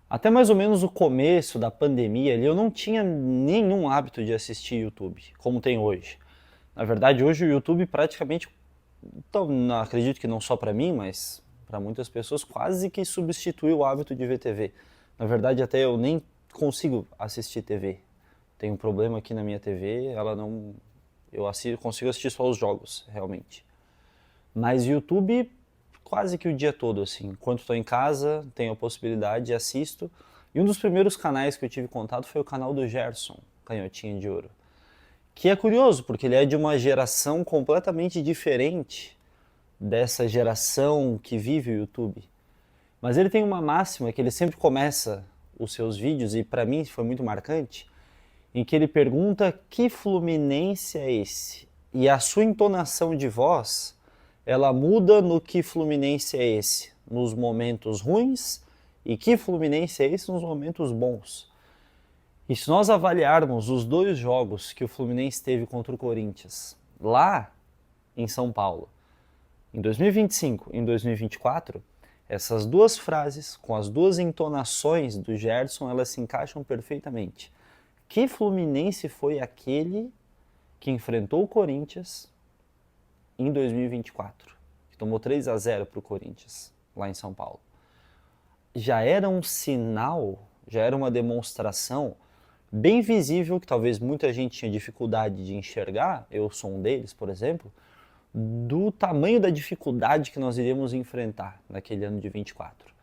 Até mais ou menos o começo da pandemia ali, eu não tinha nenhum hábito de assistir YouTube, como tem hoje. Na verdade, hoje o YouTube praticamente, então, não acredito que não só para mim, mas para muitas pessoas, quase que substituiu o hábito de ver TV. Na verdade, até eu nem consigo assistir TV. Tem um problema aqui na minha TV, ela não. Consigo assistir só os jogos, realmente. Mas YouTube quase que o dia todo, assim. Enquanto estou em casa, tenho a possibilidade, assisto. E um dos primeiros canais que eu tive contato foi o canal do Gerson, Canhotinha de Ouro. Que é curioso, porque ele é de uma geração completamente diferente dessa geração que vive o YouTube. Mas ele tem uma máxima que ele sempre começa os seus vídeos, e para mim foi muito marcante, em que ele pergunta que Fluminense é esse? E a sua entonação de voz, ela muda no que Fluminense é esse, nos momentos ruins, e que Fluminense é esse nos momentos bons. E se nós avaliarmos os dois jogos que o Fluminense teve contra o Corinthians, lá em São Paulo, em 2025 e em 2024, essas duas frases, com as duas entonações do Gerson, elas se encaixam perfeitamente. Que Fluminense foi aquele que enfrentou o Corinthians em 2024, que tomou 3-0 para o Corinthians, lá em São Paulo? Já era um sinal, já era uma demonstração bem visível, que talvez muita gente tinha dificuldade de enxergar, eu sou um deles, por exemplo, do tamanho da dificuldade que nós iríamos enfrentar naquele ano de 24.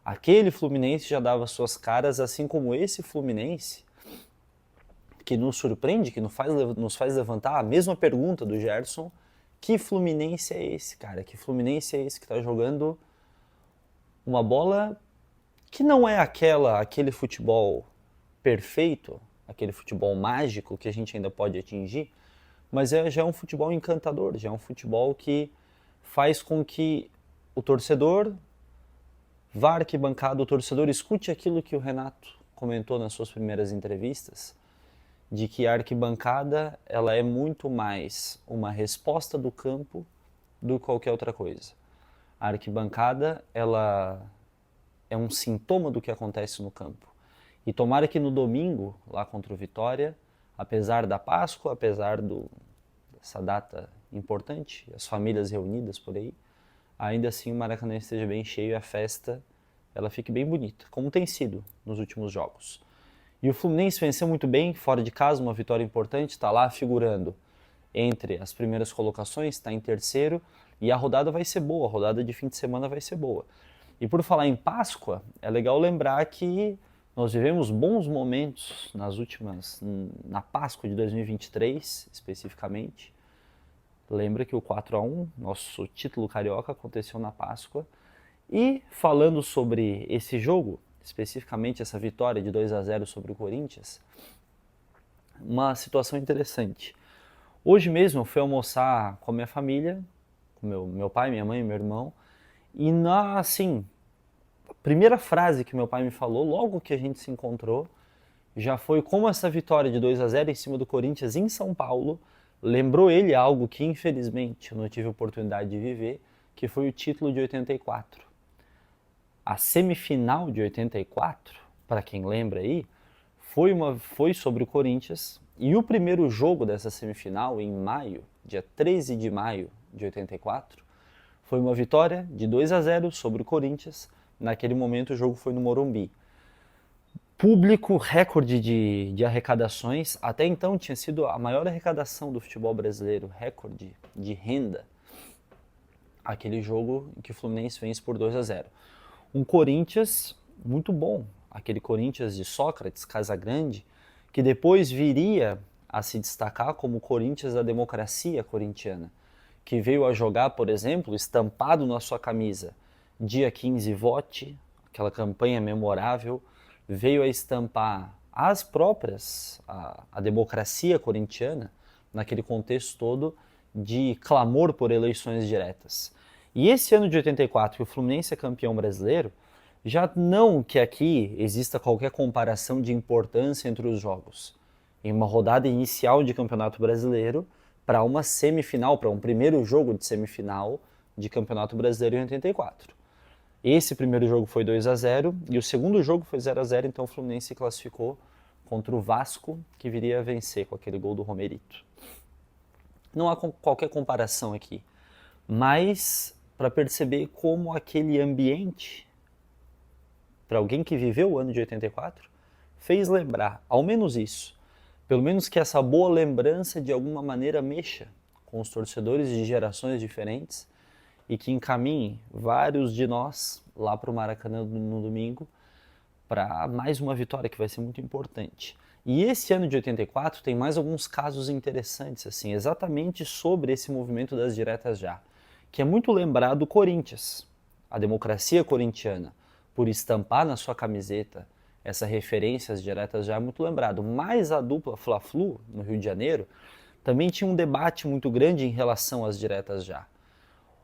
Aquele Fluminense já dava suas caras, assim como esse Fluminense, que nos surpreende, que nos faz levantar a mesma pergunta do Gerson: que Fluminense é esse, cara? Que Fluminense é esse que está jogando uma bola que não é aquele futebol perfeito, aquele futebol mágico que a gente ainda pode atingir, mas já é um futebol encantador, já é um futebol que faz com que o torcedor vá à arquibancada, o torcedor escute aquilo que o Renato comentou nas suas primeiras entrevistas, de que a arquibancada ela é muito mais uma resposta do campo do que qualquer outra coisa. A arquibancada ela é um sintoma do que acontece no campo. E tomara que no domingo, lá contra o Vitória, apesar da Páscoa, apesar dessa data importante, as famílias reunidas por aí, ainda assim o Maracanã esteja bem cheio e a festa ela fique bem bonita, como tem sido nos últimos jogos. E o Fluminense venceu muito bem, fora de casa, uma vitória importante, está lá figurando entre as primeiras colocações, está em terceiro, e a rodada vai ser boa, a rodada de fim de semana vai ser boa. E por falar em Páscoa, é legal lembrar que nós vivemos bons momentos na Páscoa de 2023, especificamente. Lembra que o 4-1, nosso título carioca, aconteceu na Páscoa. E falando sobre esse jogo, especificamente essa vitória de 2-0 sobre o Corinthians, uma situação interessante. Hoje mesmo eu fui almoçar com a minha família, com meu pai, minha mãe e meu irmão, e assim, a primeira frase que meu pai me falou, logo que a gente se encontrou, já foi como essa vitória de 2-0 em cima do Corinthians em São Paulo lembrou ele algo que infelizmente eu não tive oportunidade de viver, que foi o título de 84. A semifinal de 84, para quem lembra aí, foi sobre o Corinthians, e o primeiro jogo dessa semifinal, em maio, dia 13 de maio de 84, foi uma vitória de 2-0 sobre o Corinthians. Naquele momento o jogo foi no Morumbi. Público recorde de arrecadações, até então tinha sido a maior arrecadação do futebol brasileiro, recorde de renda, aquele jogo em que o Fluminense vence por 2-0. Um Corinthians muito bom, aquele Corinthians de Sócrates, Casagrande, que depois viria a se destacar como o Corinthians da democracia corintiana, que veio a jogar, por exemplo, estampado na sua camisa, dia 15 vote, aquela campanha memorável, veio a estampar a democracia corintiana, naquele contexto todo de clamor por eleições diretas. E esse ano de 84, que o Fluminense é campeão brasileiro, já não que aqui exista qualquer comparação de importância entre os jogos. Em uma rodada inicial de Campeonato Brasileiro, para uma semifinal, para um primeiro jogo de semifinal de Campeonato Brasileiro em 84. Esse primeiro jogo foi 2-0 e o segundo jogo foi 0-0, então o Fluminense se classificou contra o Vasco, que viria a vencer com aquele gol do Romerito. Não há qualquer comparação aqui, mas para perceber como aquele ambiente, para alguém que viveu o ano de 84, fez lembrar, ao menos isso, pelo menos que essa boa lembrança de alguma maneira mexa com os torcedores de gerações diferentes e que encaminhe vários de nós lá para o Maracanã no domingo para mais uma vitória que vai ser muito importante. E esse ano de 84 tem mais alguns casos interessantes, assim, exatamente sobre esse movimento das diretas já, que é muito lembrado do Corinthians, a democracia corintiana, por estampar na sua camiseta essa referência às diretas já é muito lembrado. Mas a dupla Fla-Flu, no Rio de Janeiro, também tinha um debate muito grande em relação às diretas já.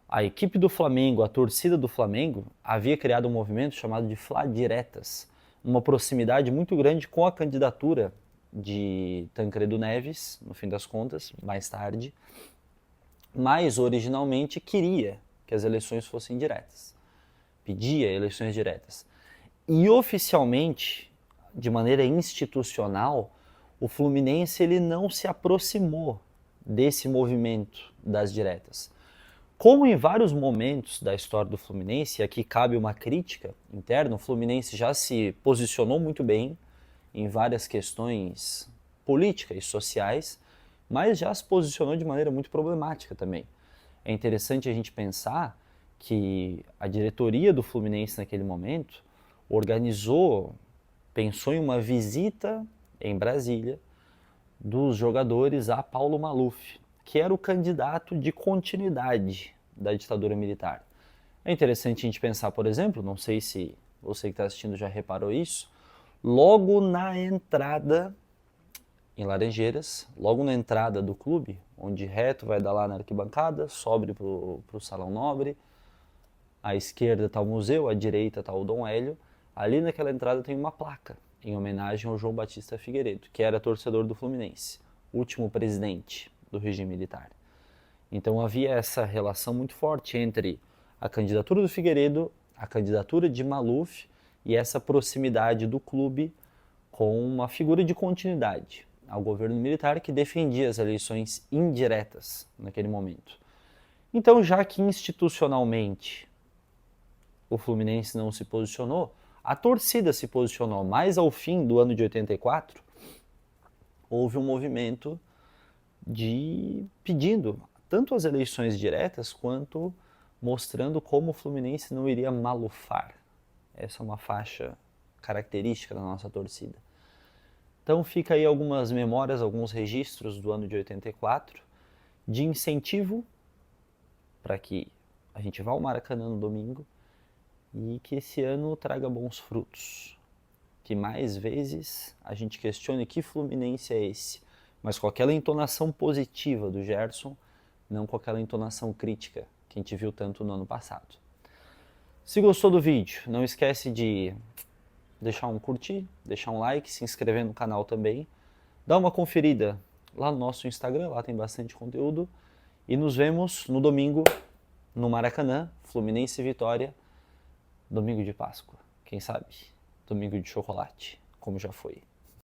A equipe do Flamengo, a torcida do Flamengo, havia criado um movimento chamado de Fla-Diretas, uma proximidade muito grande com a candidatura de Tancredo Neves, no fim das contas, mais tarde, mas originalmente queria que as eleições fossem diretas, pedia eleições diretas. E oficialmente, de maneira institucional, o Fluminense ele não se aproximou desse movimento das diretas. Como em vários momentos da história do Fluminense, aqui cabe uma crítica interna, o Fluminense já se posicionou muito bem em várias questões políticas e sociais, mas já se posicionou de maneira muito problemática também. É interessante a gente pensar que a diretoria do Fluminense naquele momento pensou em uma visita em Brasília dos jogadores a Paulo Maluf, que era o candidato de continuidade da ditadura militar. É interessante a gente pensar, por exemplo, não sei se você que está assistindo já reparou isso, logo na entrada em Laranjeiras, logo na entrada do clube, onde reto vai dar lá na arquibancada, sobe para o Salão Nobre, à esquerda está o museu, à direita está o Dom Hélio, ali naquela entrada tem uma placa em homenagem ao João Batista Figueiredo, que era torcedor do Fluminense, último presidente do regime militar. Então havia essa relação muito forte entre a candidatura do Figueiredo, a candidatura de Maluf e essa proximidade do clube com uma figura de continuidade ao governo militar que defendia as eleições indiretas naquele momento. Então, já que institucionalmente o Fluminense não se posicionou, a torcida se posicionou, mas ao fim do ano de 84, houve um movimento de pedindo tanto as eleições diretas quanto mostrando como o Fluminense não iria malufar. Essa é uma faixa característica da nossa torcida. Então fica aí algumas memórias, alguns registros do ano de 84 de incentivo para que a gente vá ao Maracanã no domingo e que esse ano traga bons frutos. Que mais vezes a gente questione que Fluminense é esse, mas com aquela entonação positiva do Gerson, não com aquela entonação crítica que a gente viu tanto no ano passado. Se gostou do vídeo, não esquece de deixar um curtir, deixar um like, se inscrever no canal também, dá uma conferida lá no nosso Instagram, lá tem bastante conteúdo, e nos vemos no domingo no Maracanã, Fluminense e Vitória, domingo de Páscoa, quem sabe, domingo de chocolate, como já foi.